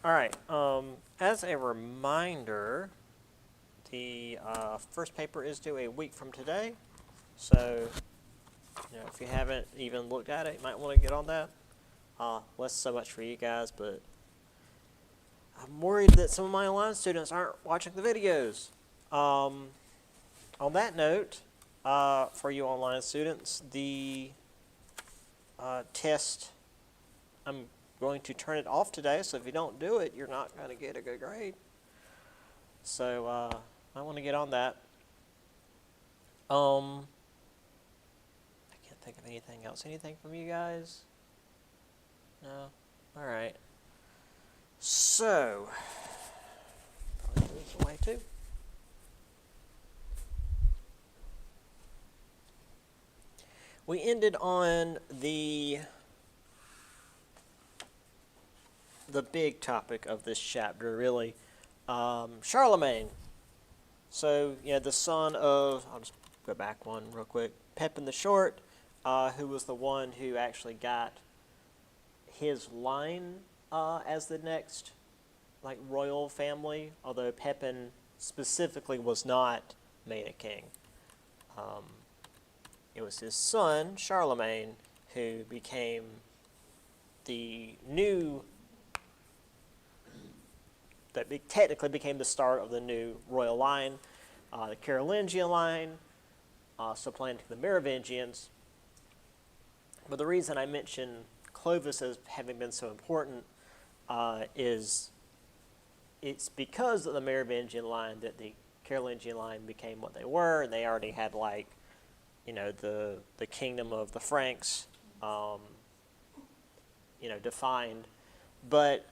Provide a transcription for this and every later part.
All right. As a reminder, the first paper is due a week from today. So, if you haven't even looked at it, you might want to get on that. Less so much for you guys, but I'm worried that some of my online students aren't watching the videos. On that note, for you online students, the test, I'm going to turn it off today, so if you don't do it, you're not going to get a good grade. So I want to get on that. I can't think of anything else. Anything from you guys? No? All right. So, probably move this away too. We ended on the big topic of this chapter, really, Charlemagne. So, the son of, I'll just go back one real quick, Pepin the Short, who was the one who actually got his line as the next, royal family, although Pepin specifically was not made a king. It was his son, Charlemagne, who became the new, technically became the start of the new royal line, the Carolingian line, supplanting the Merovingians. But the reason I mention Clovis as having been so important is it's because of the Merovingian line that the Carolingian line became what they were, and they already had the kingdom of the Franks, defined. But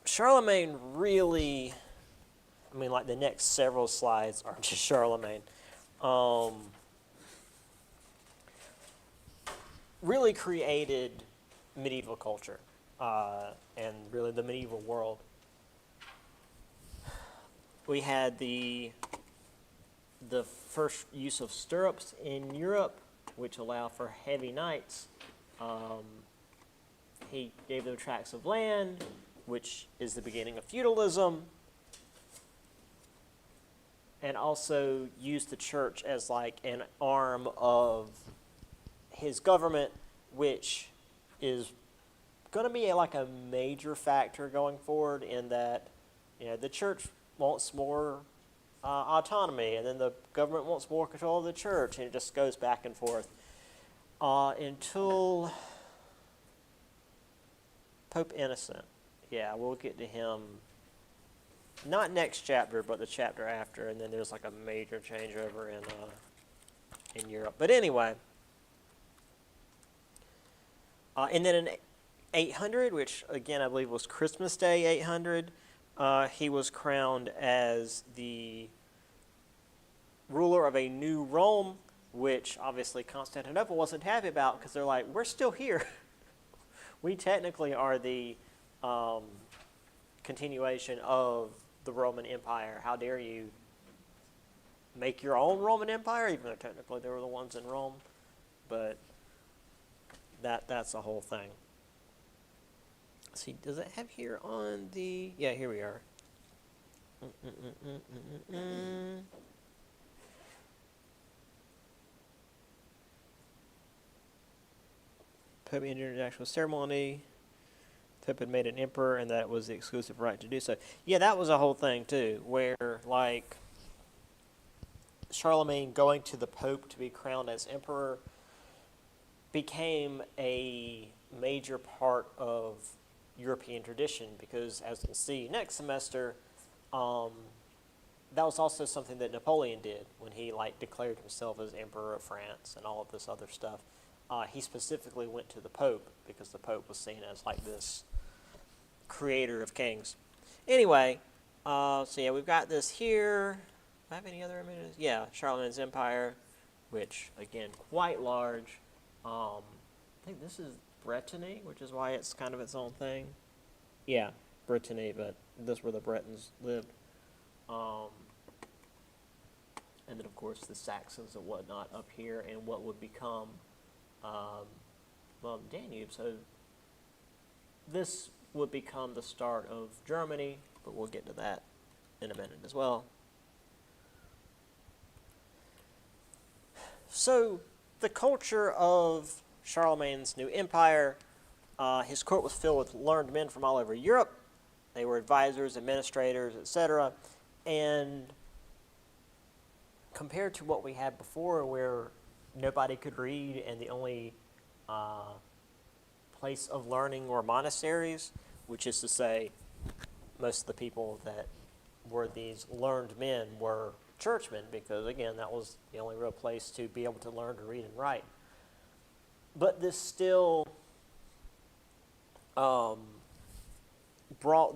Charlemagne really, the next several slides are just Charlemagne. Really created medieval culture and really the medieval world. We had the first use of stirrups in Europe, which allowed for heavy knights. He gave them tracts of land, which is the beginning of feudalism, and also used the church as an arm of his government, which is going to be a major factor going forward in that the church wants more autonomy, and then the government wants more control of the church, and it just goes back and forth until Pope Innocent. Yeah, we'll get to him not next chapter, but the chapter after, and then there's a major changeover in Europe. But anyway, and then in 800, which again I believe was Christmas Day 800, he was crowned as the ruler of a new Rome, which obviously Constantinople wasn't happy about because they're like, we're still here. We technically are the continuation of the Roman Empire. How dare you make your own Roman Empire, even though technically they were the ones in Rome. But that's the whole thing. Let's see, does it have here on the... Yeah, here we are. Pope entered an actual ceremony. Pope had made an emperor, and that was the exclusive right to do so. Yeah, that was a whole thing too, where Charlemagne going to the Pope to be crowned as emperor became a major part of European tradition, because as we'll see next semester, that was also something that Napoleon did when he declared himself as Emperor of France and all of this other stuff. He specifically went to the Pope because the Pope was seen as this creator of kings. Anyway, so yeah, we've got this here. Do I have any other images? Yeah, Charlemagne's Empire, which again quite large. I think this is Brittany, which is why it's kind of its own thing. Yeah, Brittany, but this is where the Bretons lived. And then, of course, the Saxons and whatnot up here, and what would become, Danube. So this would become the start of Germany, but we'll get to that in a minute as well. So the culture of Charlemagne's new empire, his court was filled with learned men from all over Europe. They were advisors, administrators, etc. And compared to what we had before, where nobody could read and the only place of learning were monasteries, which is to say most of the people that were these learned men were churchmen, because again, that was the only real place to be able to learn to read and write. But this still brought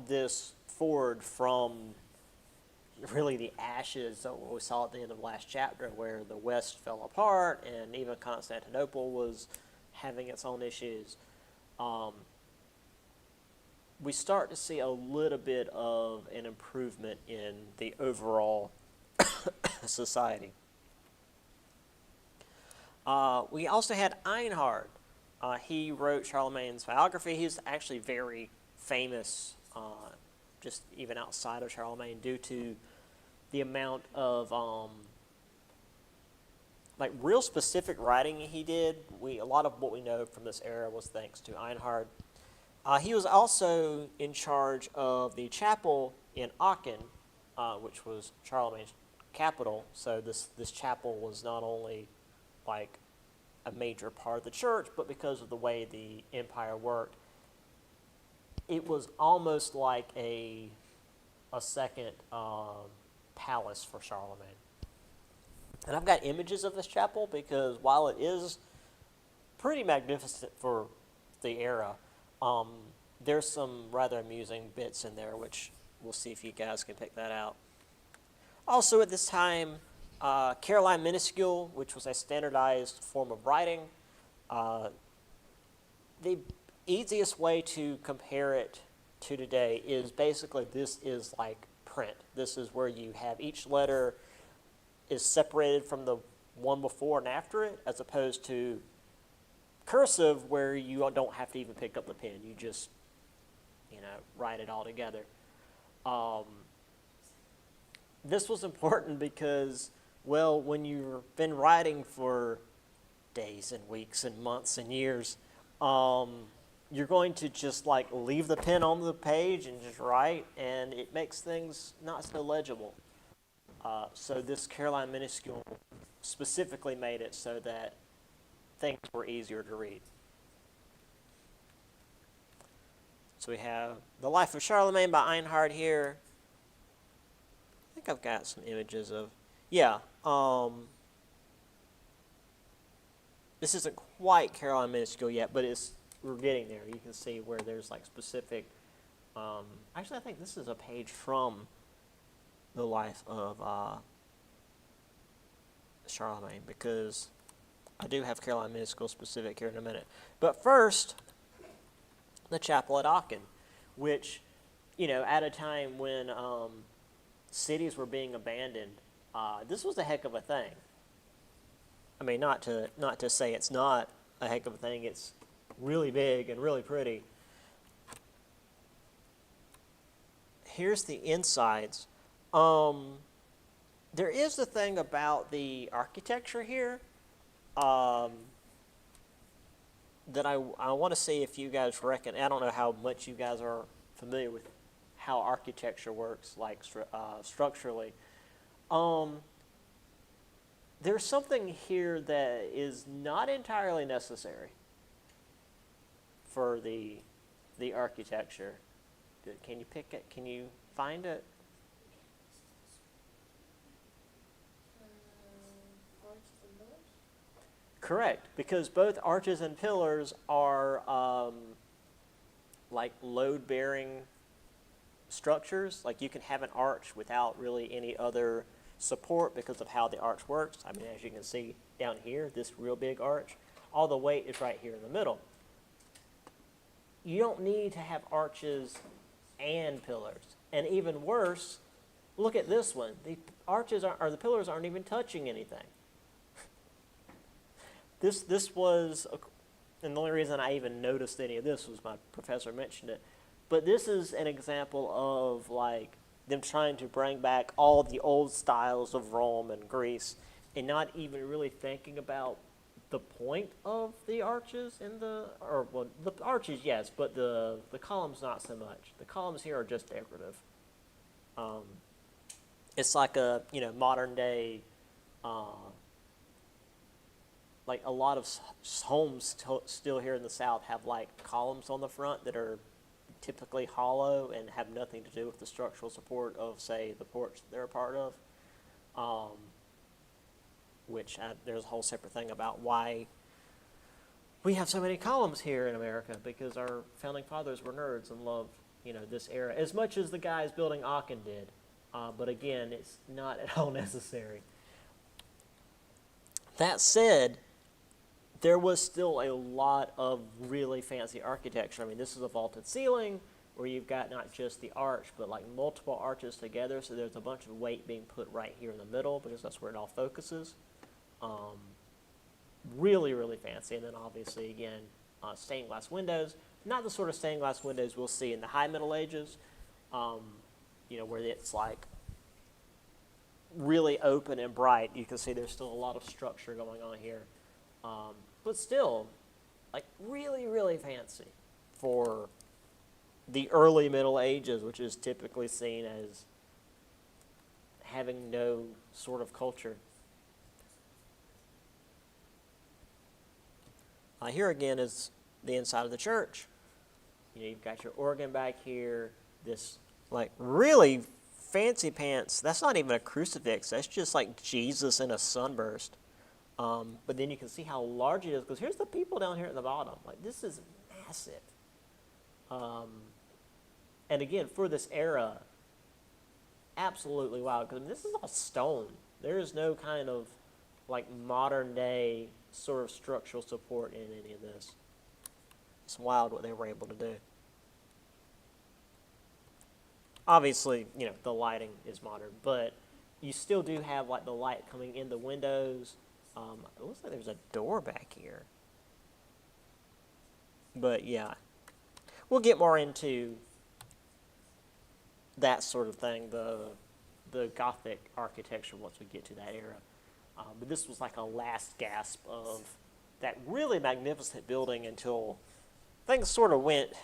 this forward from really the ashes of what we saw at the end of the last chapter, where the West fell apart and even Constantinople was having its own issues. We start to see a little bit of an improvement in the overall society. We also had Einhard. He wrote Charlemagne's biography. He's actually very famous, just even outside of Charlemagne, due to the amount of like real specific writing he did. A lot of what we know from this era was thanks to Einhard. He was also in charge of the chapel in Aachen, which was Charlemagne's capital. So this chapel was not only like a major part of the church, but because of the way the empire worked, it was almost like a second palace for Charlemagne. And I've got images of this chapel because while it is pretty magnificent for the era, there's some rather amusing bits in there, which we'll see if you guys can pick that out. Also at this time, Caroline Minuscule, which was a standardized form of writing. The easiest way to compare it to today is basically this is like print. This is where you have each letter is separated from the one before and after it, as opposed to cursive where you don't have to even pick up the pen. You just, write it all together. This was important because, well, when you've been writing for days and weeks and months and years, you're going to just like leave the pen on the page and just write, and it makes things not so legible. So this Caroline Minuscule specifically made it so that things were easier to read. So we have The Life of Charlemagne by Einhard here. I think I've got some images of, this isn't quite Caroline Minuscule yet, but we're getting there. You can see where there's like specific, actually I think this is a page from The Life of Charlemagne, because I do have Caroline Minuscule specific here in a minute. But first, the chapel at Aachen, which, at a time when cities were being abandoned, this was a heck of a thing. I mean, not to say it's not a heck of a thing. It's really big and really pretty. Here's the insides. There is the thing about the architecture here that I want to see if you guys reckon. I don't know how much you guys are familiar with how architecture works, like structurally. There's something here that is not entirely necessary for the architecture. Can you pick it? Can you find it? Correct, because both arches and pillars are like load-bearing structures. Like you can have an arch without really any other support because of how the arch works. I mean, as you can see down here, this real big arch, all the weight is right here in the middle. You don't need to have arches and pillars. And even worse, look at this one. The arches or the pillars aren't even touching anything. This was, and the only reason I even noticed any of this was my professor mentioned it, But this is an example of like them trying to bring back all the old styles of Rome and Greece and not even really thinking about the point of the arches in the, or well, the arches, yes, but the columns not so much. The columns here are just decorative. It's like a, modern day, like a lot of homes still here in the South have like columns on the front that are typically hollow and have nothing to do with the structural support of, say, the porch that they're a part of. There's a whole separate thing about why we have so many columns here in America, because our founding fathers were nerds and loved, this era as much as the guys building Aachen did. But again, it's not at all necessary. That said, there was still a lot of really fancy architecture. I mean, this is a vaulted ceiling where you've got not just the arch, but like multiple arches together. So there's a bunch of weight being put right here in the middle because that's where it all focuses. Really, really fancy. And then obviously, again, stained glass windows. Not the sort of stained glass windows we'll see in the High Middle Ages, where it's like really open and bright. You can see there's still a lot of structure going on here. But still, like really, really fancy for the early Middle Ages, which is typically seen as having no sort of culture. Here again is the inside of the church. You've got your organ back here, this like really fancy pants. That's not even a crucifix. That's just like Jesus in a sunburst. But then you can see how large it is, because here's the people down here at the bottom. Like, this is massive. And again, for this era, absolutely wild, because this is all stone. There is no kind of like modern day sort of structural support in any of this. It's wild what they were able to do. Obviously, the lighting is modern, but you still do have like the light coming in the windows. It looks like there's a door back here. But yeah, we'll get more into that sort of thing, the Gothic architecture, once we get to that era. But this was like a last gasp of that really magnificent building until things sort of went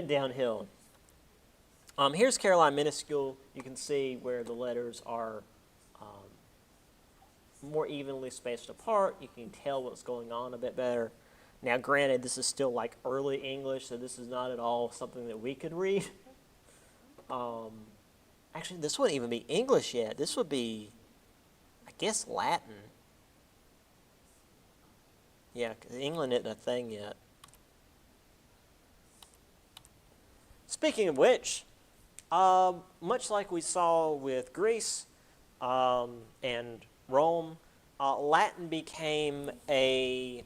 downhill. Here's Caroline Minuscule. You can see where the letters are more evenly spaced apart. You can tell what's going on a bit better. Now, granted, this is still like early English, so this is not at all something that we could read. Actually, this wouldn't even be English yet. This would be, I guess, Latin. Yeah, 'cause England isn't a thing yet. Speaking of which, much like we saw with Greece and Rome, Latin became an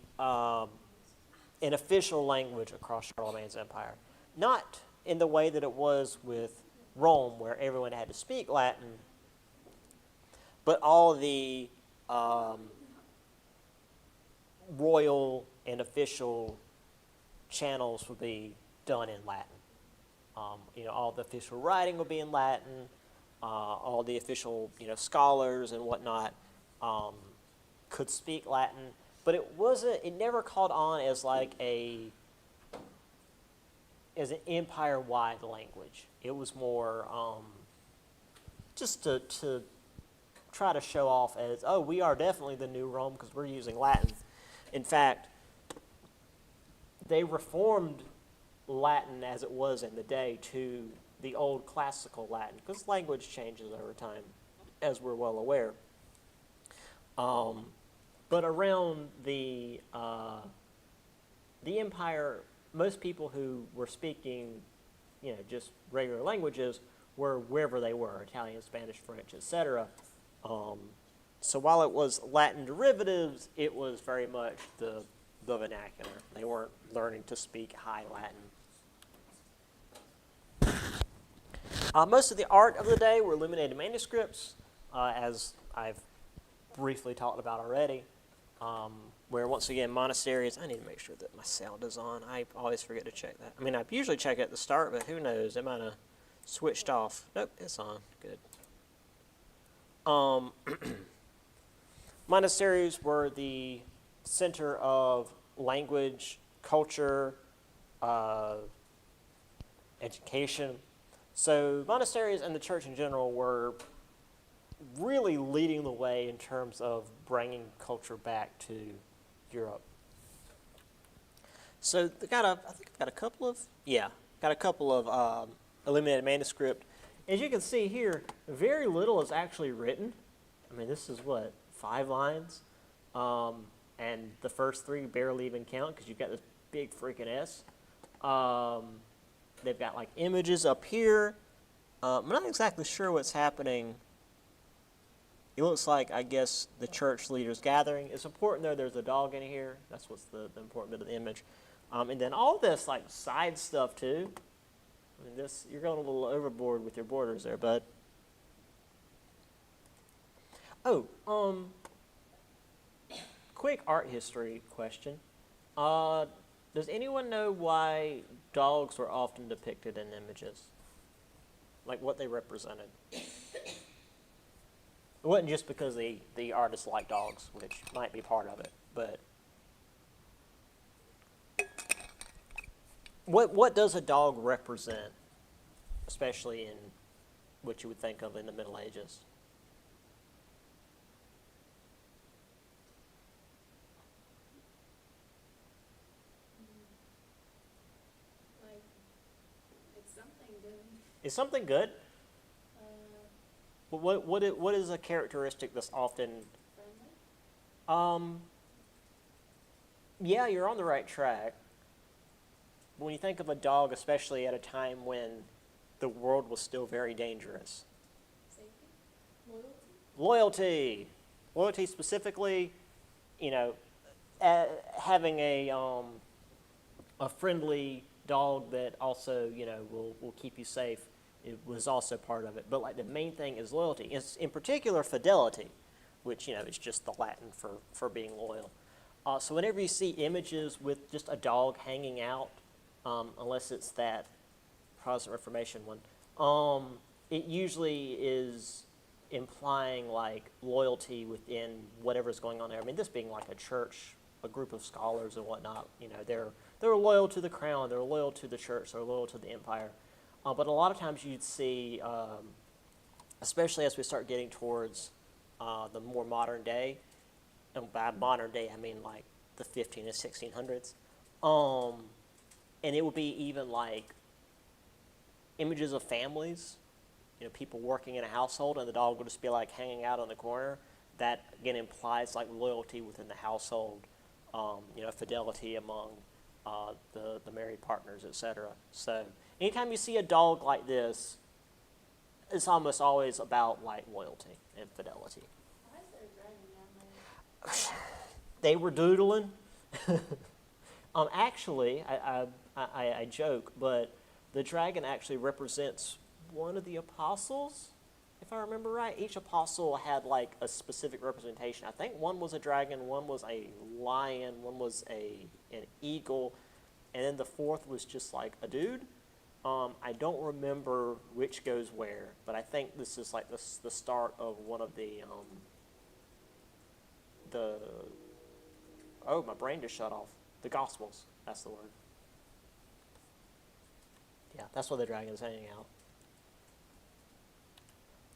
official language across Charlemagne's empire. Not in the way that it was with Rome, where everyone had to speak Latin, but all the royal and official channels would be done in Latin. All the official writing would be in Latin. All the official, scholars and whatnot could speak Latin, but it never caught on as like as an empire-wide language. It was more just to try to show off as, oh, we are definitely the new Rome because we're using Latin. In fact, they reformed Latin as it was in the day to the old classical Latin, because language changes over time, as we're well aware. But around the empire, most people who were speaking, just regular languages were wherever they were, Italian, Spanish, French, etc. So while it was Latin derivatives, it was very much the vernacular. They weren't learning to speak High Latin. Most of the art of the day were illuminated manuscripts, as I've briefly talked about already. where once again monasteries. I need to make sure that my sound is on. I always forget to check that. I mean, I usually check it at the start, but who knows? It might have switched off. Nope, it's on. Good. Monasteries were the center of language, culture, education. So monasteries and the church in general were really leading the way in terms of bringing culture back to Europe. So I think I've got a couple of illuminated manuscript. As you can see here, very little is actually written. I mean, this is what, 5 lines? And the first 3 barely even count because you've got this big freaking S. They've got like images up here. I'm not exactly sure what's happening. It looks like, I guess, the church leaders gathering. It's important though, there's a dog in here. That's what's the important bit of the image. And then all this like side stuff too. I mean, this, you're going a little overboard with your borders there, bud. Oh, quick art history question. Does anyone know why dogs were often depicted in images? Like what they represented? It wasn't just because the artists liked dogs, which might be part of it, but what does a dog represent, especially in what you would think of in the Middle Ages? Like, it's something good. Is something good? Uh, What is a characteristic that's often? Friendly? Yeah, you're on the right track. When you think of a dog, especially at a time when the world was still very dangerous. Safety? Loyalty? Loyalty. Loyalty specifically, you know, having a friendly dog that also, you know, will keep you safe. It was also part of it. But like the main thing is loyalty. It's in particular fidelity, which, you know, is just the Latin for being loyal. So whenever you see images with just a dog hanging out, unless it's that Protestant Reformation one, it usually is implying like loyalty within whatever's going on there. I mean, this being like a church, a group of scholars and whatnot, you know, they're loyal to the crown, they're loyal to the church, they're loyal to the empire. But a lot of times you'd see, especially as we start getting towards the more modern day, and by modern day I mean like the 15 and 1600s, and it would be even like images of families, you know, people working in a household, and the dog would just be like hanging out on the corner. That again implies like loyalty within the household, you know, fidelity among the married partners, etc. So anytime you see a dog like this, it's almost always about like loyalty and fidelity. Why is there a dragon down there? They were doodling. Actually, I joke, but the dragon actually represents one of the apostles, if I remember right. Each apostle had like a specific representation. I think one was a dragon, one was a lion, one was an eagle, and then the fourth was just like a dude. I don't remember which goes where, but I think this is like the start of one of the oh, my brain just shut off. The Gospels, that's the word. Yeah, that's where the dragon is hanging out.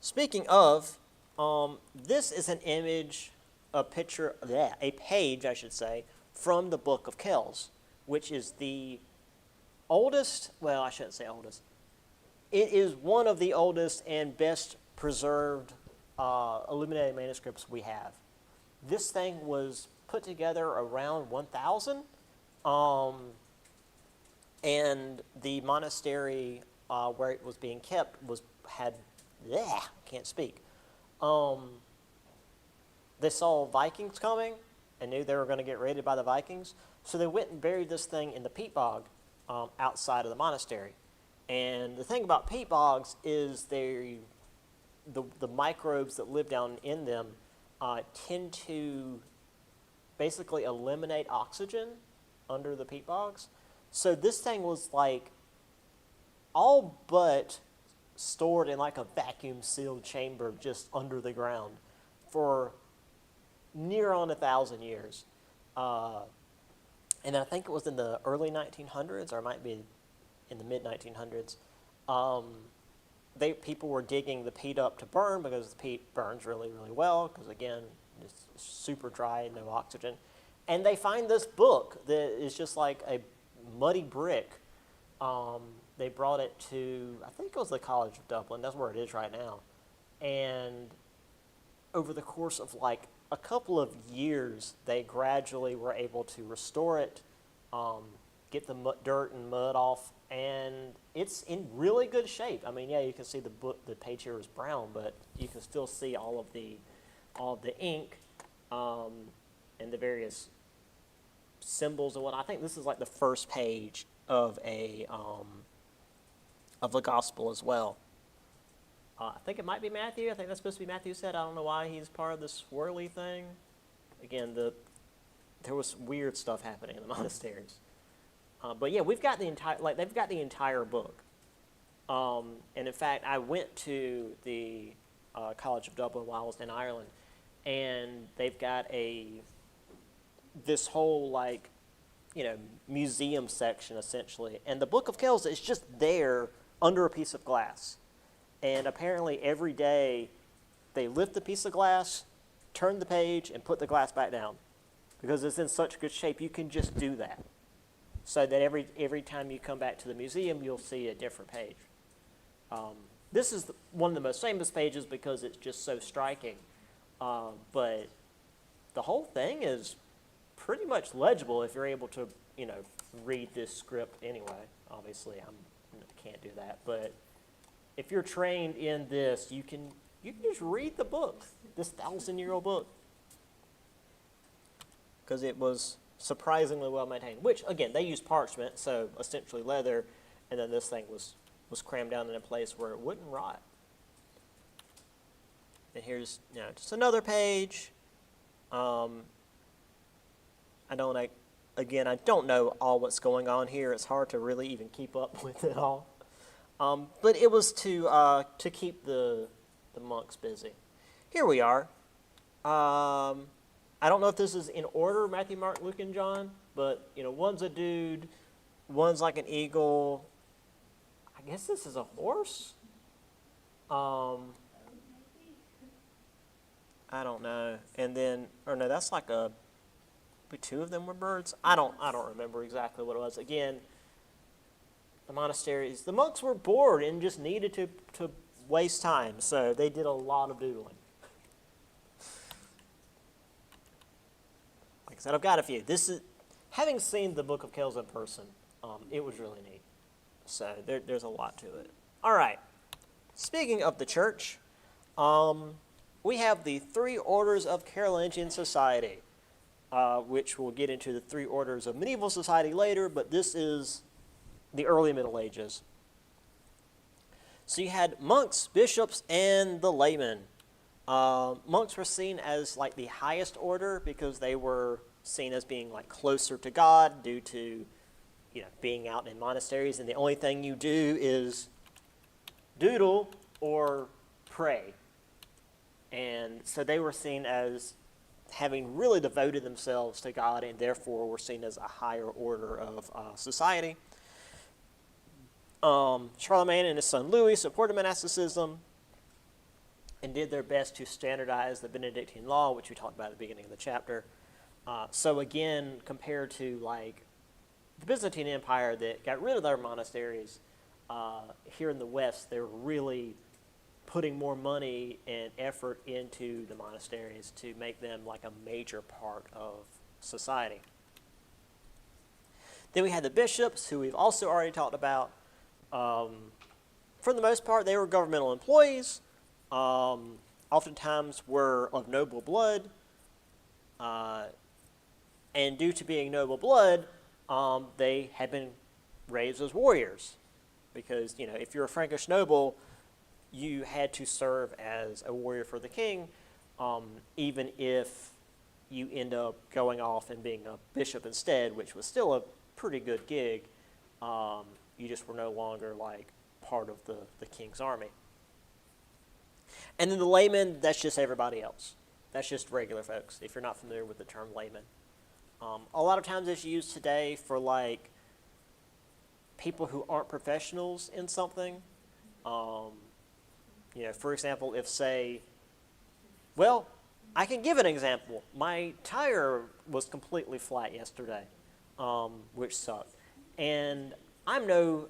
Speaking of, this is an image, a picture, a page, I should say, from the Book of Kells, which is the oldest, well, I shouldn't say oldest. It is one of the oldest and best preserved illuminated manuscripts we have. This thing was put together around 1000, and the monastery where it was being kept can't speak. They saw Vikings coming and knew they were going to get raided by the Vikings, so they went and buried this thing in the peat bog outside of the monastery. And the thing about peat bogs is the microbes that live down in them tend to basically eliminate oxygen under the peat bogs. So this thing was like all but stored in like a vacuum sealed chamber just under the ground for near on 1,000 years. And I think it was in the early 1900s, or it might be in the mid 1900s. People were digging the peat up to burn because the peat burns really, really well because, again, it's super dry, no oxygen. And they find this book that is just like a muddy brick. They brought it to, I think it was the College of Dublin. That's where it is right now. And over the course of like a couple of years, they gradually were able to restore it, get the dirt and mud off, and it's in really good shape. I mean, yeah, you can see the page here is brown, but you can still see all of the ink and the various symbols and what. I think this is like the first page of the gospel as well. I think it might be Matthew. I think that's supposed to be Matthew said. I don't know why he's part of this swirly thing. Again, there was weird stuff happening in the monasteries. But yeah, we've got the entire, like they've got the entire book. And in fact, I went to the College of Dublin while I was in Ireland, and they've got this whole like, museum section essentially. And the Book of Kells is just there under a piece of glass. And apparently every day they lift the piece of glass, turn the page, and put the glass back down. Because it's in such good shape, you can just do that. So that every time you come back to the museum, you'll see a different page. This is one of the most famous pages because it's just so striking. But the whole thing is pretty much legible if you're able to, read this script anyway. Obviously, I can't do that, but if you're trained in this, you can just read the book, this 1,000-year-old book, because it was surprisingly well maintained. Which again, they used parchment, so essentially leather, and then this thing was crammed down in a place where it wouldn't rot. And here's just another page. I don't know all what's going on here. It's hard to really even keep up with it all. But it was to keep the monks busy. Here we are. I don't know if this is in order, Matthew, Mark, Luke, and John, but one's a dude, one's like an eagle. I guess this is a horse. I don't know. And then, or no, that's like two of them were birds. I don't remember exactly what it was. Again, the monasteries, the monks were bored and just needed to waste time, so they did a lot of doodling. Like I said, I've got a few. This is, having seen the Book of Kells in person, it was really neat. So there's a lot to it. All right. Speaking of the church, we have the 3 orders of Carolingian society, which we'll get into the 3 orders of medieval society later, but this is the early Middle Ages. So you had monks, bishops, and the laymen. Monks were seen as like the highest order because they were seen as being like closer to God due to being out in monasteries, and the only thing you do is doodle or pray. And so they were seen as having really devoted themselves to God, and therefore were seen as a higher order of society. Charlemagne and his son Louis supported monasticism and did their best to standardize the Benedictine law, which we talked about at the beginning of the chapter. So again, compared to like the Byzantine Empire that got rid of their monasteries, here in the West, they're really putting more money and effort into the monasteries to make them like a major part of society. Then we had the bishops, who we've also already talked about. For the most part, they were governmental employees, oftentimes were of noble blood, and due to being noble blood, they had been raised as warriors, because if you're a Frankish noble, you had to serve as a warrior for the king, even if you end up going off and being a bishop instead, which was still a pretty good gig. You just were no longer like part of the king's army. And then the layman, that's just everybody else. That's just regular folks, if you're not familiar with the term layman. A lot of times it's used today for like people who aren't professionals in something. For example, if say, well, I can give an example. My tire was completely flat yesterday, which sucked. And I'm no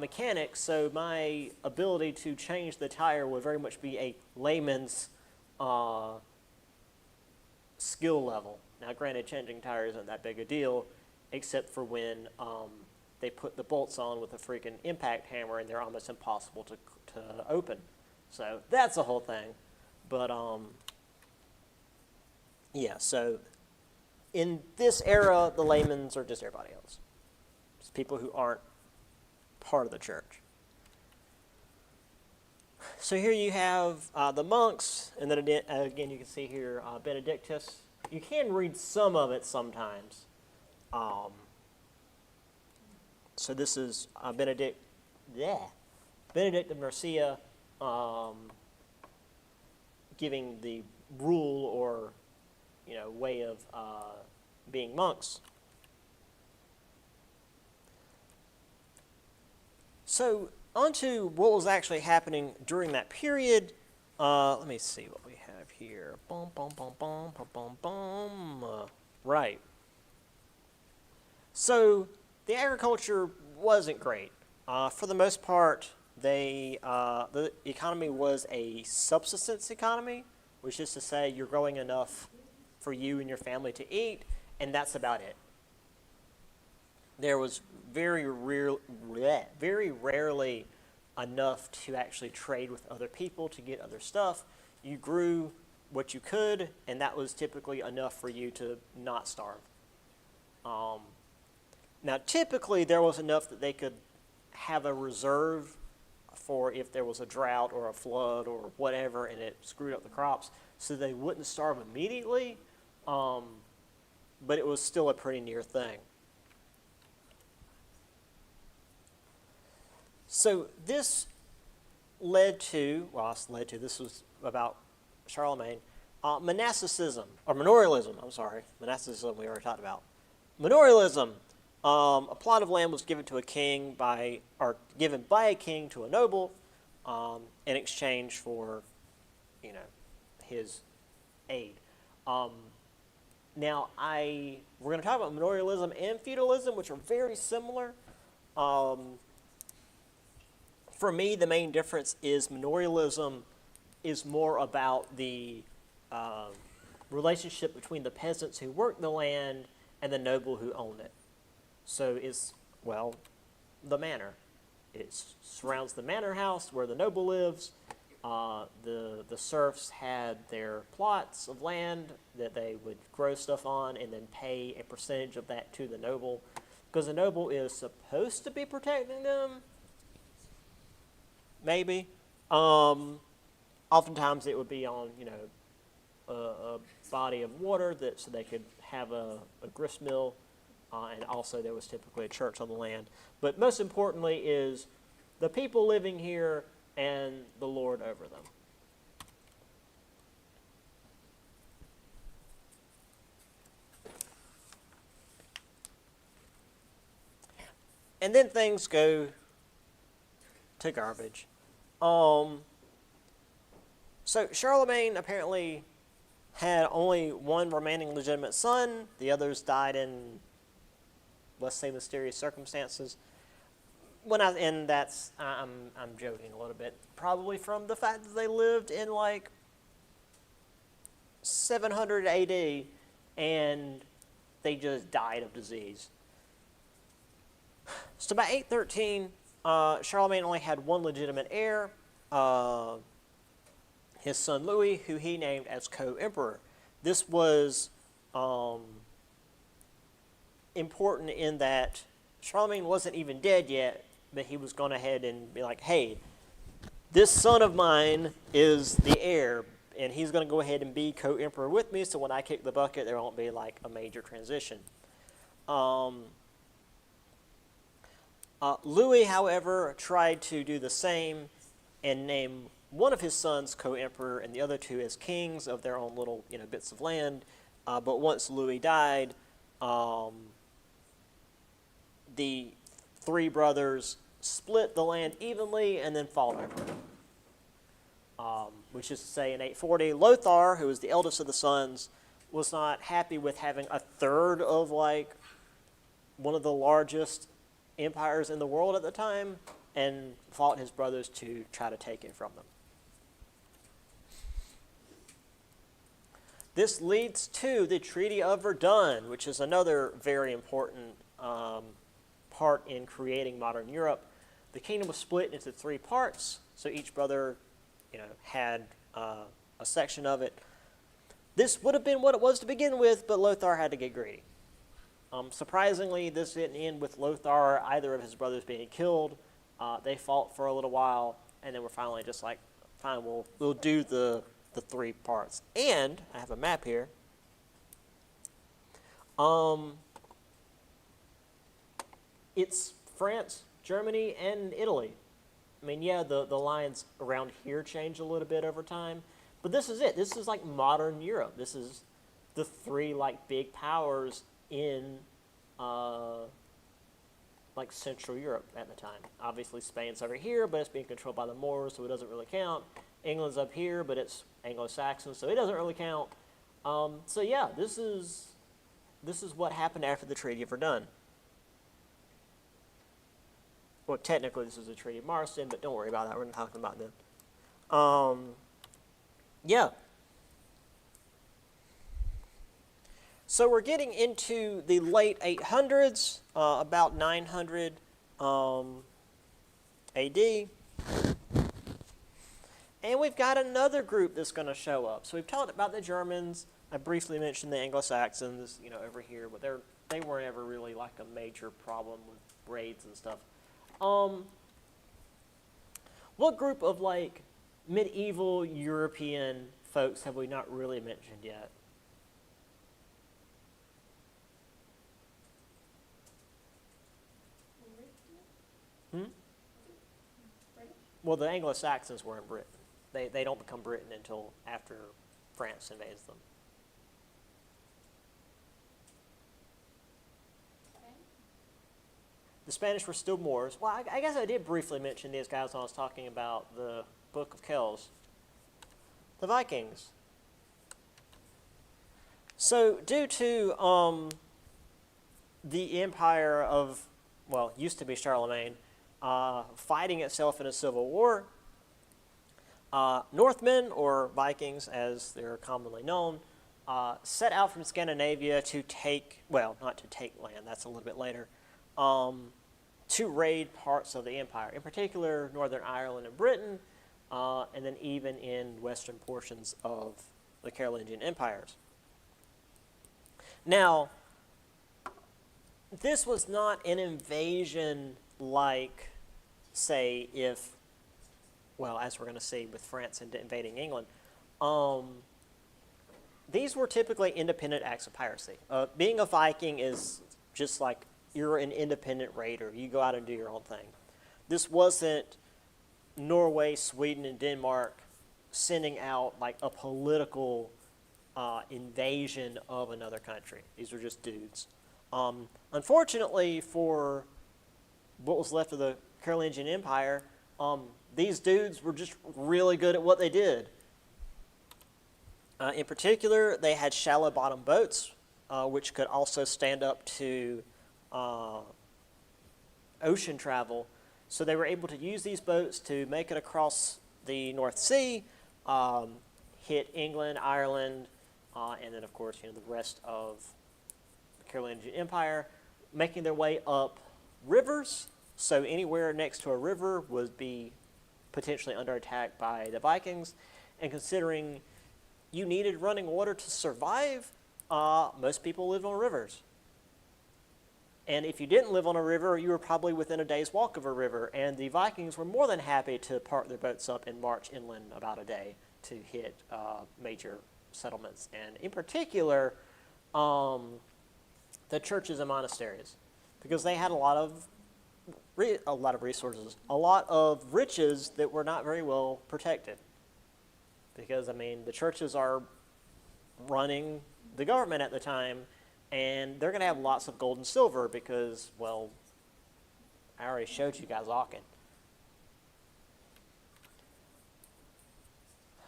mechanic, so my ability to change the tire would very much be a layman's skill level. Now, granted, changing tires isn't that big a deal, except for when they put the bolts on with a freaking impact hammer, and they're almost impossible to open. So that's a whole thing. But yeah. So in this era, the laymen are just everybody else. It's people who aren't part of the church. So here you have the monks, and then again you can see here Benedictus. You can read some of it sometimes. So this is Benedict of Nursia giving the rule or way of being monks. So on to what was actually happening during that period. Let me see what we have here. Right. So the agriculture wasn't great. For the most part, the economy was a subsistence economy, which is to say you're growing enough for you and your family to eat, and that's about it. There was very rarely enough to actually trade with other people to get other stuff. You grew what you could, and that was typically enough for you to not starve. Now, typically, there was enough that they could have a reserve for if there was a drought or a flood or whatever, and it screwed up the crops, so they wouldn't starve immediately, but it was still a pretty near thing. So this this was about Charlemagne, monasticism, or manorialism, monasticism we already talked about. Manorialism, a plot of land was given to a king given by a king to a noble in exchange for, his aid. Now, we're going to talk about manorialism and feudalism, which are very similar. For me, the main difference is manorialism is more about the relationship between the peasants who work the land and the noble who own it. So it's, the manor. It surrounds the manor house where the noble lives. The serfs had their plots of land that they would grow stuff on and then pay a percentage of that to the noble, because the noble is supposed to be protecting them. Maybe. Oftentimes it would be on, a body of water so they could have a grist mill, and also there was typically a church on the land. But most importantly is the people living here and the Lord over them. And then things go to garbage. So Charlemagne apparently had only one remaining legitimate son. The others died in, let's say, mysterious circumstances. I'm joking a little bit, probably from the fact that they lived in like 700 AD and they just died of disease. So by 813, Charlemagne only had one legitimate heir, his son Louis, who he named as co-emperor. This was important in that Charlemagne wasn't even dead yet, but he was going ahead and be like, hey, this son of mine is the heir, and he's going to go ahead and be co-emperor with me, so when I kick the bucket, there won't be like a major transition. Louis, however, tried to do the same and name one of his sons co-emperor and the other two as kings of their own little, bits of land. But once Louis died, the three brothers split the land evenly and then fought over it. Which is to say, in 840, Lothar, who was the eldest of the sons, was not happy with having a third of like one of the largest empires in the world at the time, and fought his brothers to try to take it from them. This leads to the Treaty of Verdun, which is another very important part in creating modern Europe. The kingdom was split into three parts, so each brother, had a section of it. This would have been what it was to begin with, but Lothar had to get greedy. Surprisingly, this didn't end with Lothar or either of his brothers being killed. They fought for a little while, and then were finally just like, fine, we'll do the three parts. And I have a map here. It's France, Germany, and Italy. I mean, yeah, the lines around here change a little bit over time, but this is it. This is like modern Europe. This is the three like big powers in like Central Europe at the time. Obviously, Spain's over here, but it's being controlled by the Moors, so it doesn't really count. England's up here, but it's Anglo-Saxon, so it doesn't really count. So yeah, this is what happened after the Treaty of Verdun. Well, technically this is the Treaty of Marsden, but don't worry about that. We're not talking about that. Yeah. So we're getting into the late 800s, about 900 AD. And we've got another group that's going to show up. So we've talked about the Germans. I briefly mentioned the Anglo-Saxons, over here, but they weren't ever really like a major problem with raids and stuff. What group of like medieval European folks have we not really mentioned yet? Hmm? Well, the Anglo-Saxons were in Britain. They don't become Britain until after France invades them. The Spanish were still Moors. Well, I guess I did briefly mention these guys when I was talking about the Book of Kells. The Vikings. So due to the empire of, well, used to be Charlemagne, fighting itself in a civil war, Northmen, or Vikings as they're commonly known, set out from Scandinavia to take, well, not to take land, that's a little bit later, to raid parts of the empire, in particular Northern Ireland and Britain, and then even in western portions of the Carolingian empires. Now, this was not an invasion like, say, if, well, as we're going to see with France invading England, these were typically independent acts of piracy. Being a Viking is just like you're an independent raider. You go out and do your own thing. This wasn't Norway, Sweden, and Denmark sending out like a political invasion of another country. These were just dudes. Unfortunately for what was left of the Carolingian Empire, these dudes were just really good at what they did. In particular, they had shallow-bottom boats, which could also stand up to ocean travel. So they were able to use these boats to make it across the North Sea, hit England, Ireland, and then, of course, the rest of the Carolingian Empire, making their way up rivers. So anywhere next to a river would be potentially under attack by the Vikings. And considering you needed running water to survive, most people lived on rivers. And if you didn't live on a river, you were probably within a day's walk of a river. And the Vikings were more than happy to park their boats up and march inland about a day to hit major settlements, and in particular, the churches and monasteries, because they had a lot of resources, a lot of riches that were not very well protected. Because, I mean, the churches are running the government at the time, and they're going to have lots of gold and silver because, well, I already showed you guys Aachen.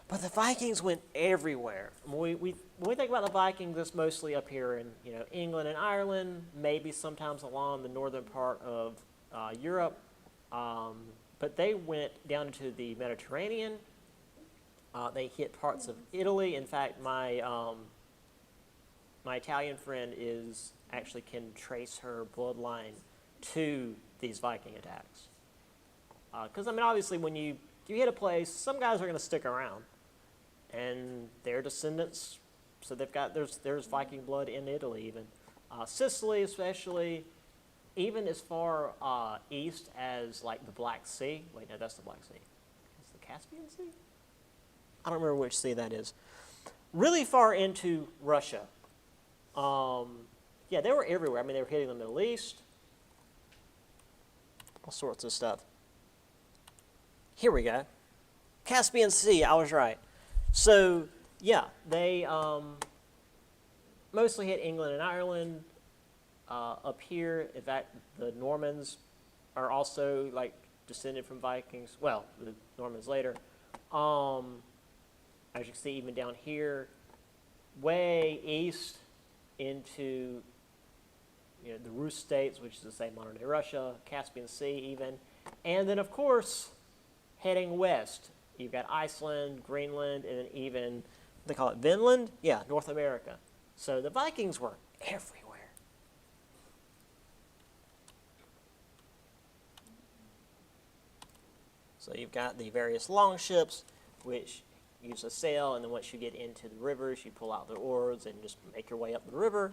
But the Vikings went everywhere. When we think about the Vikings, it's mostly up here in England and Ireland, maybe sometimes along the northern part of Europe. But they went down into the Mediterranean. They hit parts of Italy. In fact, my Italian friend actually can trace her bloodline to these Viking attacks. Because, I mean, obviously when you hit a place, some guys are going to stick around. And their descendants, so they've got, there's Viking blood in Italy even. Sicily especially, even as far east as like the Black Sea. Wait, no, that's the Black Sea. It's the Caspian Sea? I don't remember which sea that is. Really far into Russia. Yeah, they were everywhere. I mean, they were hitting the Middle East. All sorts of stuff. Here we go. Caspian Sea, I was right. So, yeah, they mostly hit England and Ireland. Up here, in fact, the Normans are also, like, descended from Vikings. Well, the Normans later. As you can see, even down here, way east into the Rus states, which is the same modern-day Russia, Caspian Sea even. And then, of course, heading west, you've got Iceland, Greenland, and then even, they call it Vinland? Yeah, North America. So the Vikings were everywhere. So you've got the various longships, which use a sail, and then once you get into the rivers, you pull out the oars and just make your way up the river.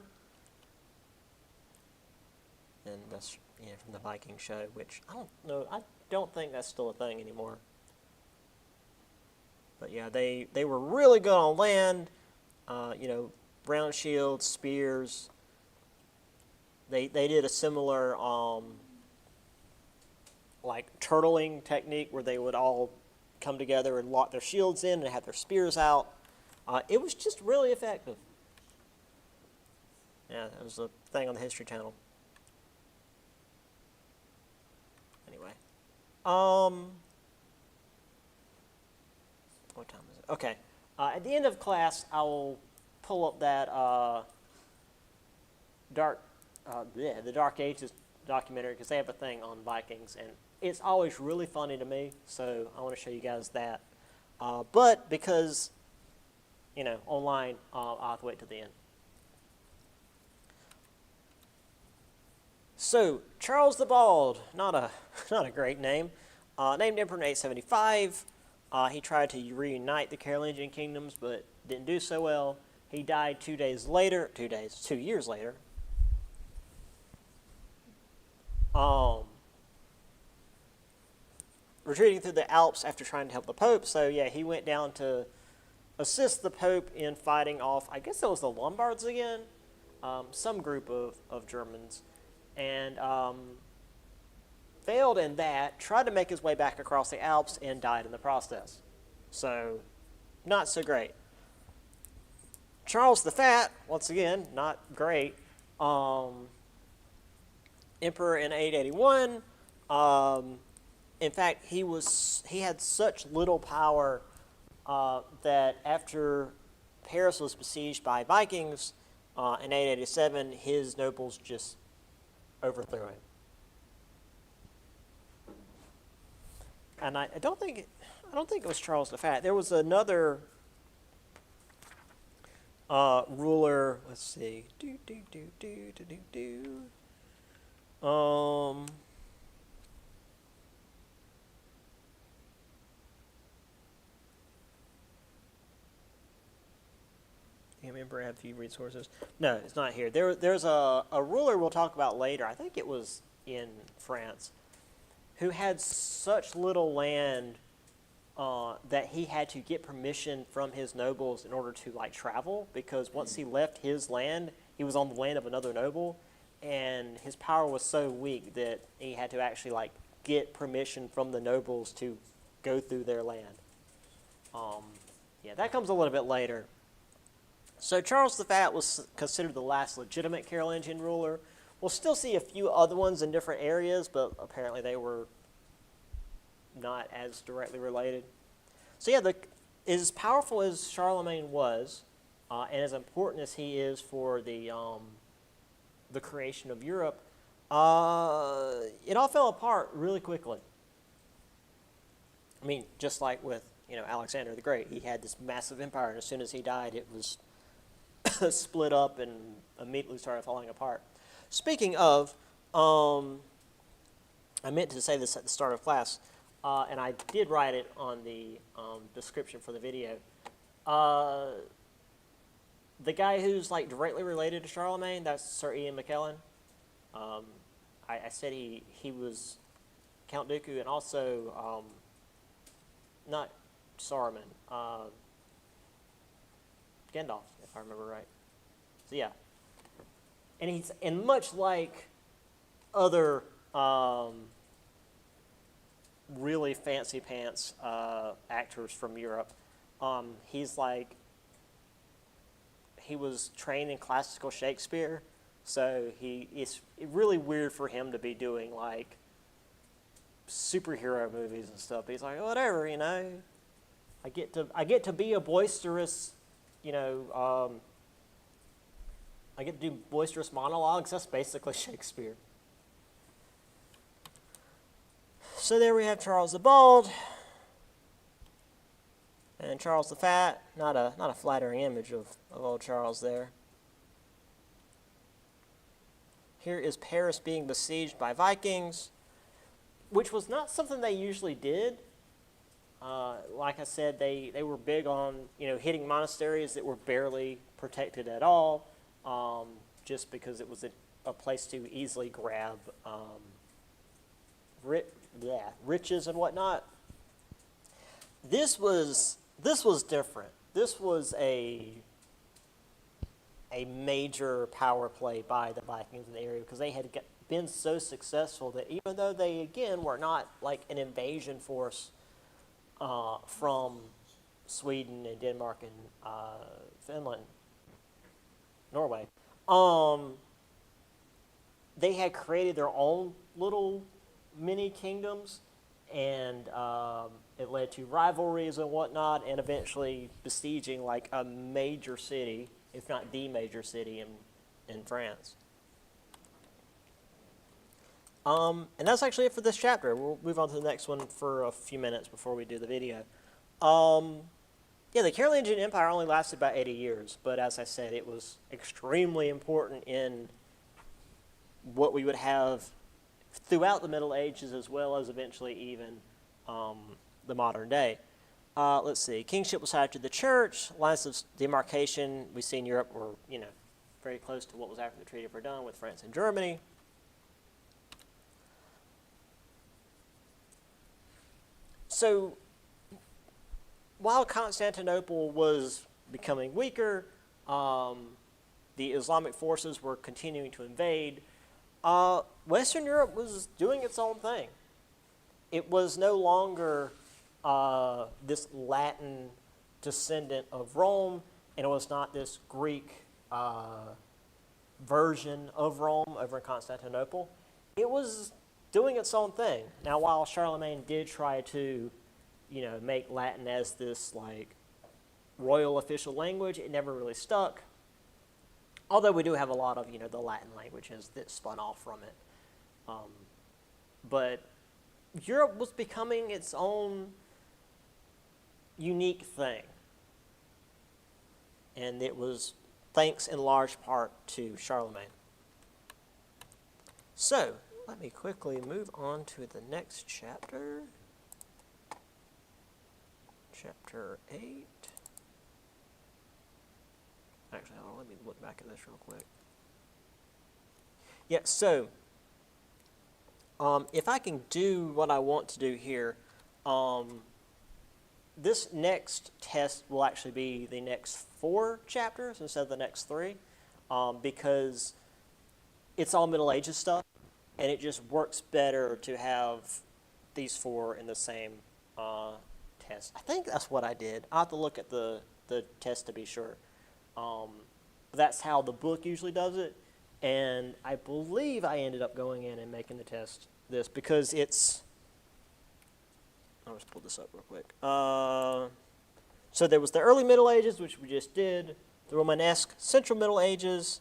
And that's from the Viking show, which I don't know, I don't think that's still a thing anymore. But yeah, they were really good on land, round shields, spears. They did a similar like turtling technique where they would all come together and lock their shields in and have their spears out. It was just really effective. Yeah, that was a thing on the History Channel. Anyway. What time is it? Okay. At the end of class, I will pull up that the Dark Ages documentary, because they have a thing on Vikings, and it's always really funny to me, so I want to show you guys that. But because, online, I'll have to wait till the end. So, Charles the Bald, not a great name, named Emperor in 875. He tried to reunite the Carolingian kingdoms, but didn't do so well. He died 2 years later. Retreating through the Alps after trying to help the Pope. So yeah, he went down to assist the Pope in fighting off, I guess it was the Lombards again, some group of Germans, and failed in that, tried to make his way back across the Alps, and died in the process. So, not so great. Charles the Fat, once again, not great. Emperor in 881. In fact, he had such little power that after Paris was besieged by Vikings in 887, his nobles just overthrew him. And I don't think it was Charles the Fat. There was another ruler. Let's see. I remember I have a few resources. No, it's not here. There's a ruler we'll talk about later. I think it was in France, who had such little land that he had to get permission from his nobles in order to like travel, because once he left his land, he was on the land of another noble, and his power was so weak that he had to actually like get permission from the nobles to go through their land. Yeah, that comes a little bit later. So Charles the Fat was considered the last legitimate Carolingian ruler. We'll still see a few other ones in different areas, but apparently they were not as directly related. So yeah, as powerful as Charlemagne was, and as important as he is for the creation of Europe, it all fell apart really quickly. I mean, just like with Alexander the Great, he had this massive empire, and as soon as he died, it was split up and immediately started falling apart. Speaking of, I meant to say this at the start of class, and I did write it on the description for the video. The guy who's like directly related to Charlemagne, that's Sir Ian McKellen. I said he was Count Dooku, and also not Saruman, Gandalf, if I remember right. So yeah, and much like other really fancy pants actors from Europe, he was trained in classical Shakespeare, so it's really weird for him to be doing like superhero movies and stuff. He's like, whatever, I get to be a boisterous, I get to do boisterous monologues. That's basically Shakespeare. So there we have Charles the Bald and Charles the Fat. Not a flattering image of old Charles there. Here is Paris being besieged by Vikings, which was not something they usually did. Like I said, they were big on hitting monasteries that were barely protected at all, just because it was a place to easily grab riches and whatnot. This was different. This was a major power play by the Vikings in the area, because they had been so successful that even though they again were not like an invasion force from Sweden and Denmark and Finland, Norway, they had created their own little mini kingdoms, and it led to rivalries and whatnot, and eventually besieging like a major city, if not the major city in France. And that's actually it for this chapter. We'll move on to the next one for a few minutes before we do the video. Yeah, the Carolingian Empire only lasted about 80 years, but as I said, it was extremely important in what we would have throughout the Middle Ages, as well as eventually even the modern day. Let's see. Kingship was tied to the church. Lines of demarcation we see in Europe were, very close to what was after the Treaty of Verdun with France and Germany. So, while Constantinople was becoming weaker, the Islamic forces were continuing to invade. Western Europe was doing its own thing. It was no longer this Latin descendant of Rome, and it was not this Greek version of Rome over in Constantinople. It was doing its own thing. Now, while Charlemagne did try to, make Latin as this like royal official language, it never really stuck. Although we do have a lot of, the Latin languages that spun off from it. But Europe was becoming its own unique thing. And it was thanks in large part to Charlemagne. So, let me quickly move on to the next chapter. Chapter 8. Actually, hold on, let me look back at this real quick. Yeah, so, if I can do what I want to do here, this next test will actually be the next 4 chapters instead of the next 3, because it's all Middle Ages stuff, and it just works better to have these 4 in the same test. I think that's what I did. I'll have to look at the test to be sure. But that's how the book usually does it, and I believe I ended up going in and making the test this because it's... I'll just pull this up real quick. So there was the early Middle Ages, which we just did, the Romanesque Central Middle Ages,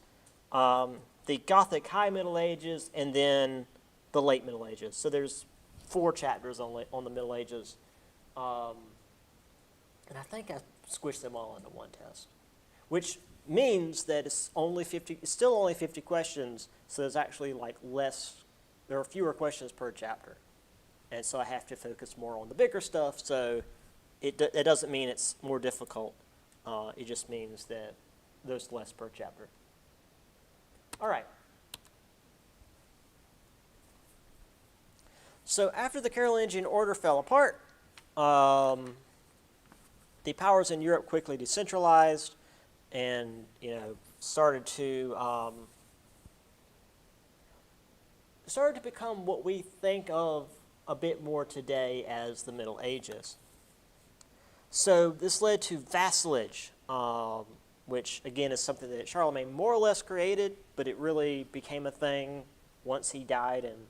the Gothic High Middle Ages, and then the Late Middle Ages. So there's 4 chapters on the Middle Ages. And I think I squished them all into one test, which means that it's still only 50 questions, so there's actually there are fewer questions per chapter. And so I have to focus more on the bigger stuff, so it doesn't mean it's more difficult. It just means that there's less per chapter. All right. So after the Carolingian order fell apart, the powers in Europe quickly decentralized and started to become what we think of a bit more today as the Middle Ages. So this led to vassalage, which again is something that Charlemagne more or less created, but it really became a thing once he died and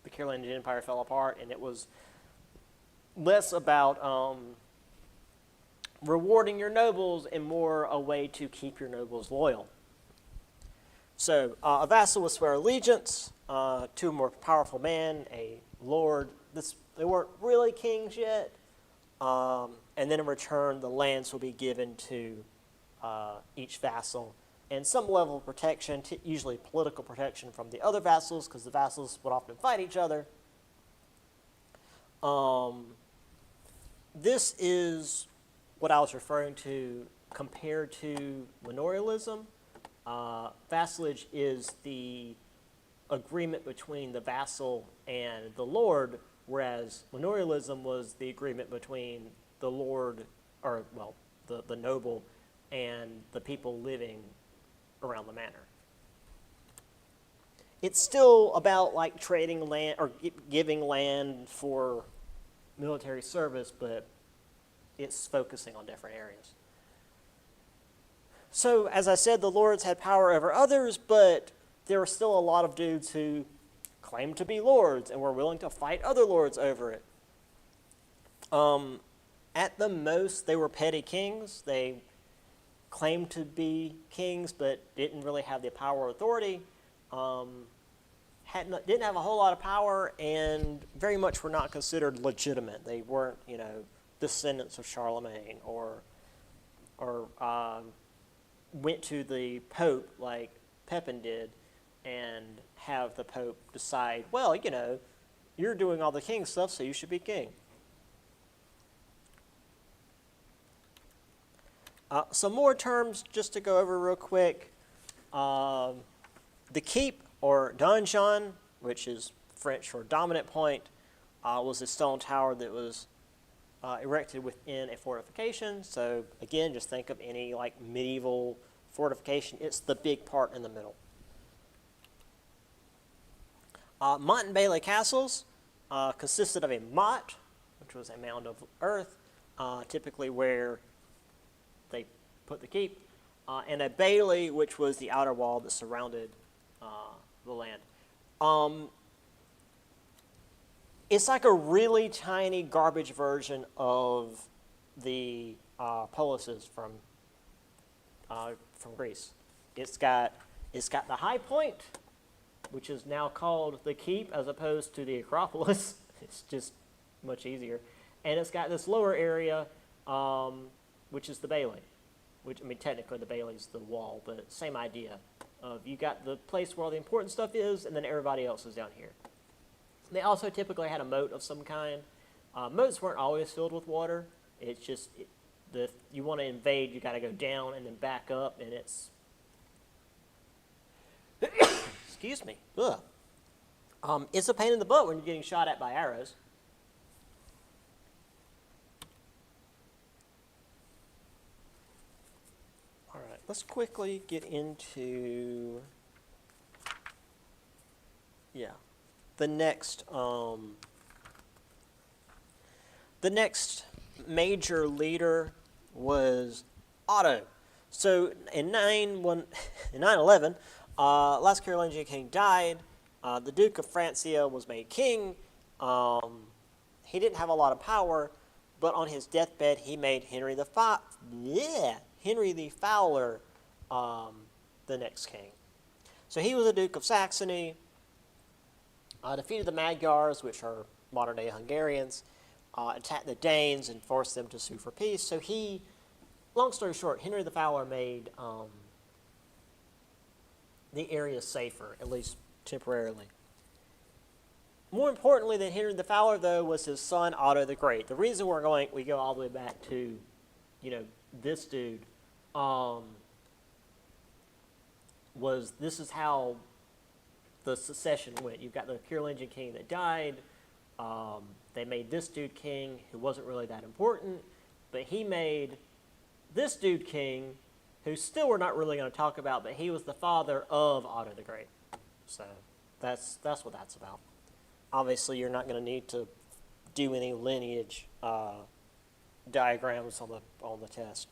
the Carolingian Empire fell apart, and it was less about rewarding your nobles and more a way to keep your nobles loyal. So a vassal would swear allegiance to a more powerful man, a lord. They weren't really kings yet. And then in return, the lands will be given to each vassal. And some level of protection, usually political protection from the other vassals, because the vassals would often fight each other. This is what I was referring to compared to manorialism. Vassalage is the agreement between the vassal and the lord, whereas manorialism was the agreement between the lord, or well, the noble, and the people living around the manor. It's still about like trading land or giving land for military service, but it's focusing on different areas. So, as I said, the lords had power over others, but there were still a lot of dudes who claimed to be lords and were willing to fight other lords over it. At the most, they were petty kings. They claimed to be kings, but didn't really have the power or authority. Didn't have a whole lot of power, and very much were not considered legitimate. They weren't, descendants of Charlemagne, or went to the Pope like Pepin did, and have the Pope decide, well, you're doing all the king stuff, so you should be king. Some more terms just to go over real quick. The keep, or donjon, which is French for dominant point, was a stone tower that was erected within a fortification. So again, just think of any medieval fortification. It's the big part in the middle. Motte and bailey castles consisted of a motte, which was a mound of earth, typically where they put the keep, and a bailey, which was the outer wall that surrounded the land. It's like a really tiny garbage version of the polises from Greece. It's got the high point, which is now called the keep as opposed to the Acropolis. It's just much easier. And it's got this lower area, which is the bailey. Technically the bailey's the wall, but same idea. You got the place where all the important stuff is, and then everybody else is down here. They also typically had a moat of some kind. Moats weren't always filled with water. It's just, you want to invade, you got to go down and then back up, and it's... Excuse me. Ugh. It's a pain in the butt when you're getting shot at by arrows. let's quickly get into, the next major leader was Otto. So in 911, last Carolingian king died. The Duke of Francia was made king. He didn't have a lot of power, but on his deathbed, he made Henry the Fowler the next king. So he was a Duke of Saxony, defeated the Magyars, which are modern-day Hungarians, attacked the Danes and forced them to sue for peace. So he, long story short, Henry the Fowler made the area safer, at least temporarily. More importantly than Henry the Fowler, though, was his son Otto the Great. The reason we go all the way back to, this dude, was this is how the succession went. You've got the Carolingian king that died. They made this dude king, who wasn't really that important, but he made this dude king, who still we're not really going to talk about, but he was the father of Otto the Great. So that's what that's about. Obviously, you're not going to need to do any lineage diagrams on the test.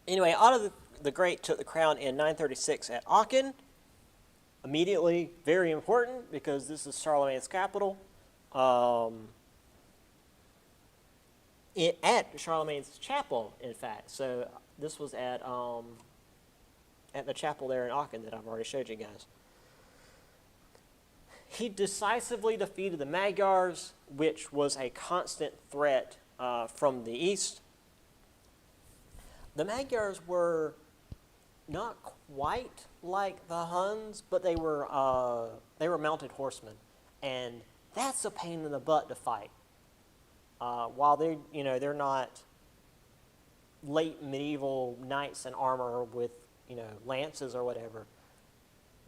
Anyway, Otto the Great took the crown in 936 at Aachen. Immediately, very important, because this is Charlemagne's capital. At Charlemagne's chapel, in fact. So this was at the chapel there in Aachen that I've already showed you guys. He decisively defeated the Magyars, which was a constant threat from the east. The Magyars were not quite like the Huns, but they were mounted horsemen, and that's a pain in the butt to fight. While they're not late medieval knights in armor with lances or whatever,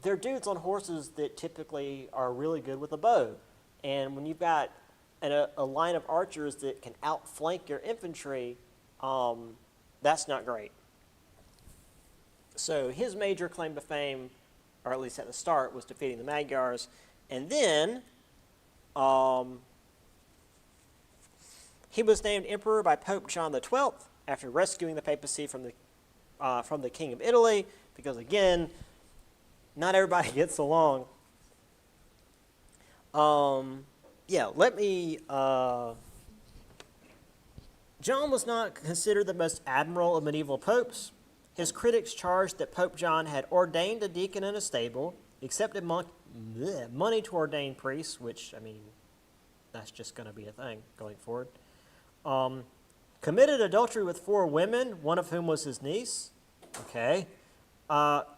they're dudes on horses that typically are really good with a bow. And when you've got a line of archers that can outflank your infantry, that's not great. So his major claim to fame, or at least at the start, was defeating the Magyars. And then he was named emperor by Pope John XII after rescuing the papacy from the king of Italy, because again, not everybody gets along. John was not considered the most admirable of medieval popes. His critics charged that Pope John had ordained a deacon in a stable, accepted money to ordain priests, which, that's just going to be a thing going forward. Committed adultery with 4 women, one of whom was his niece. Okay.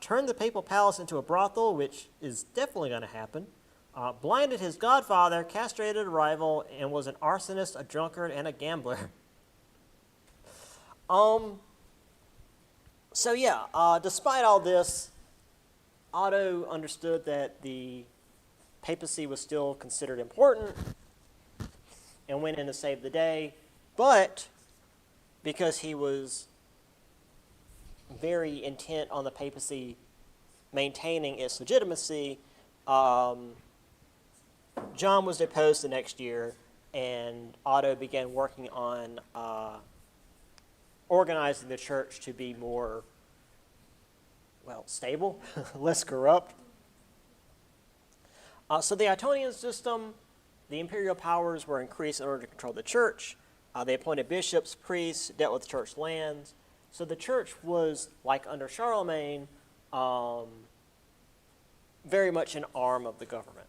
Turned the papal palace into a brothel, which is definitely going to happen. Blinded his godfather, castrated a rival, and was an arsonist, a drunkard, and a gambler. Despite all this, Otto understood that the papacy was still considered important and went in to save the day, but because he was very intent on the papacy maintaining its legitimacy, John was deposed the next year, and Otto began working on organizing the church to be more, stable, less corrupt. So the Ottonian system, the imperial powers were increased in order to control the church. They appointed bishops, priests, dealt with church lands. So the church was, like under Charlemagne, very much an arm of the government,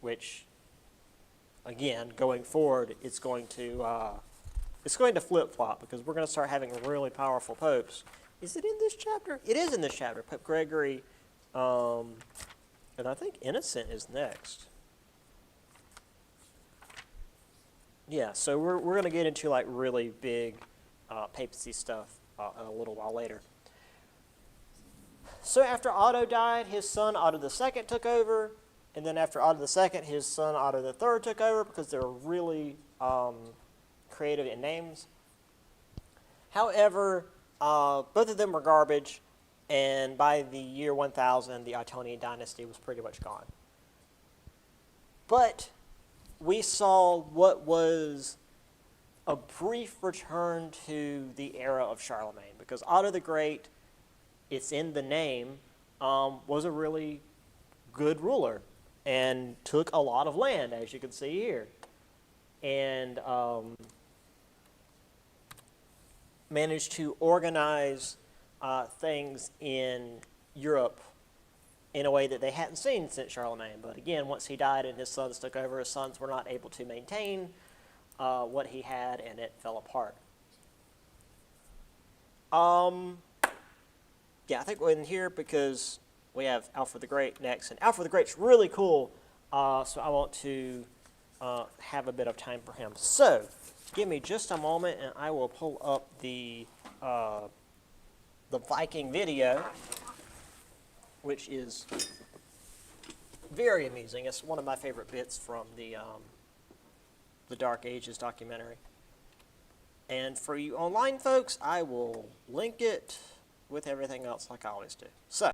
which, again, going forward, it's going to flip-flop, because we're going to start having really powerful popes. Is it in this chapter? It is in this chapter. Pope Gregory, and I think Innocent is next. Yeah, so we're going to get into really big papacy stuff a little while later. So after Otto died, his son Otto II took over, and then after Otto II, his son Otto III took over, because they were really creative in names. However, Both of them were garbage, and by the year 1000, the Ionian dynasty was pretty much gone. But we saw what was a brief return to the era of Charlemagne, because Otto the Great, it's in the name, was a really good ruler and took a lot of land, as you can see here, and managed to organize things in Europe in a way that they hadn't seen since Charlemagne. But again, once he died and his sons took over, his sons were not able to maintain what he had, and it fell apart. Yeah, I think we're in here because we have Alfred the Great next, and Alfred the Great's really cool, so I want to have a bit of time for him. So, give me just a moment, and I will pull up the Viking video, which is very amusing. It's one of my favorite bits from the Dark Ages documentary. And for you online folks, I will link it with everything else like I always do. So,